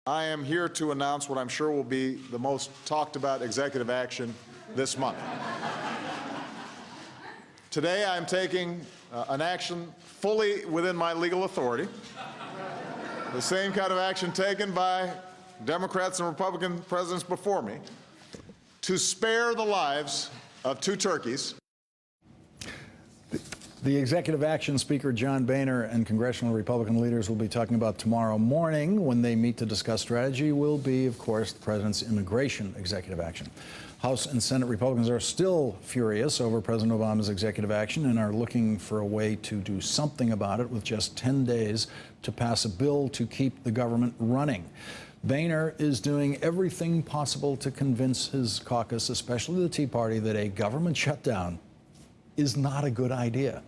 I am here to announce what I'm sure will be the most talked about executive action this month. Today I am taking an action fully within my legal authority, the same kind of action taken by Democrats and Republican presidents before me, to spare the lives of two turkeys. The executive action Speaker John Boehner and congressional Republican leaders will be talking about tomorrow morning when they meet to discuss strategy will be, of course, the president's immigration executive action. House and Senate Republicans are still furious over President Obama's executive action and are looking for a way to do something about it with just 10 days to pass a bill to keep the government running. Boehner is doing everything possible to convince his caucus, especially the Tea Party, that a government shutdown is not a good idea.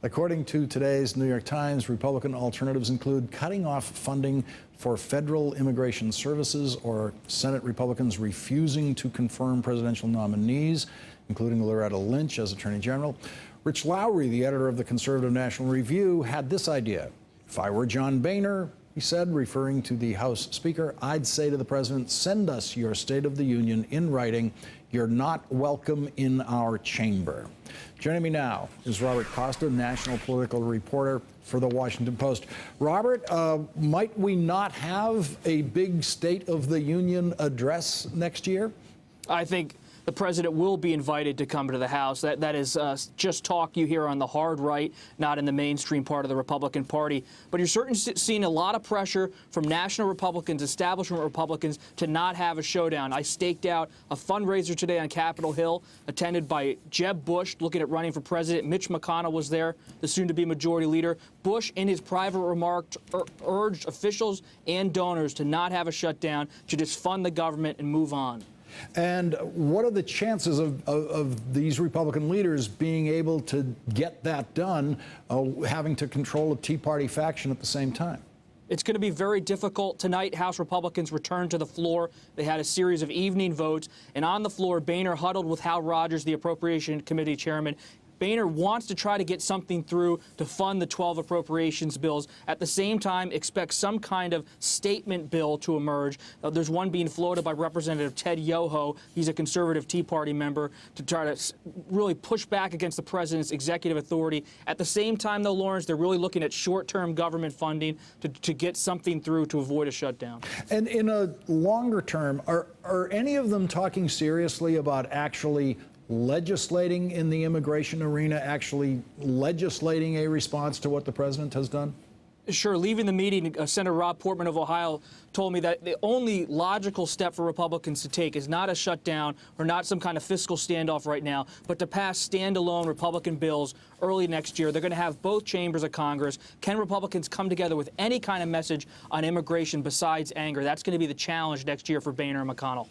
According to today's New York Times, Republican alternatives include cutting off funding for federal immigration services or Senate Republicans refusing to confirm presidential nominees, including Loretta Lynch as Attorney General. Rich Lowry, the editor of the Conservative National Review, had this idea. If I were John Boehner, he said, referring to the House Speaker, I'd say to the president, send us your State of the Union in writing. You're not welcome in our chamber. Joining me now is Robert Costa, national political reporter for The Washington Post. Robert, might we not have a big State of the Union address next year? I think the president will be invited to come to the House. That is just talk you hear on the hard right, not in the mainstream part of the Republican Party. But you're certainly seeing a lot of pressure from national Republicans, establishment Republicans, to not have a showdown. I staked out a fundraiser today on Capitol Hill, attended by Jeb Bush, looking at running for president. Mitch McConnell was there, the soon-to-be majority leader. Bush, in his private remarks, urged officials and donors to not have a shutdown, to just fund the government and move on. And what are the chances of these Republican leaders being able to get that done, having to control a Tea Party faction at the same time? It's going to be very difficult. Tonight, House Republicans returned to the floor. They had a series of evening votes. And on the floor, Boehner huddled with Hal Rogers, the Appropriation Committee chairman. Boehner wants to try to get something through to fund the 12 appropriations bills. At the same time, expect some kind of statement bill to emerge. There's one being floated by Representative Ted Yoho. He's a conservative Tea Party member, to try to really push back against the president's executive authority. At the same time, though, Lawrence, they're really looking at short-term government funding to get something through to avoid a shutdown. And in a longer term, are any of them talking seriously about actually legislating in the immigration arena, actually legislating a response to what the president has done? Sure. Leaving the meeting, Senator Rob Portman of Ohio told me that the only logical step for Republicans to take is not a shutdown or not some kind of fiscal standoff right now, but to pass standalone Republican bills early next year. They're going to have both chambers of Congress. Can Republicans come together with any kind of message on immigration besides anger? That's going to be the challenge next year for Boehner and McConnell.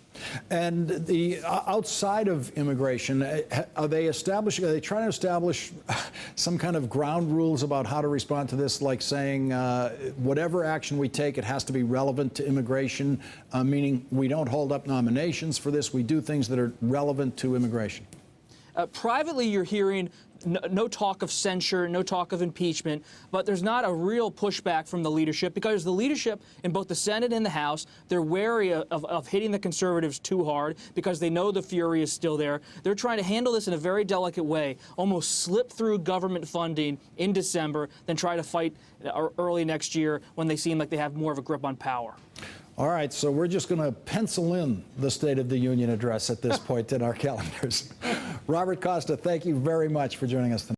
And the outside of immigration, are they trying to establish some kind of ground rules about how to respond to this, like saying whatever action we take, it has to be relevant to immigration, meaning we don't hold up nominations for this, we do things that are relevant to immigration? Privately, you're hearing no talk of censure, no talk of impeachment, but there's not a real pushback from the leadership, because the leadership in both the Senate and the House, they're wary of hitting the conservatives too hard because they know the fury is still there. They're trying to handle this in a very delicate way, almost slip through government funding in December, then try to fight early next year when they seem like they have more of a grip on power. All right, so we're just going to pencil in the State of the Union address at this point in our calendars. Robert Costa, thank you very much for joining us tonight.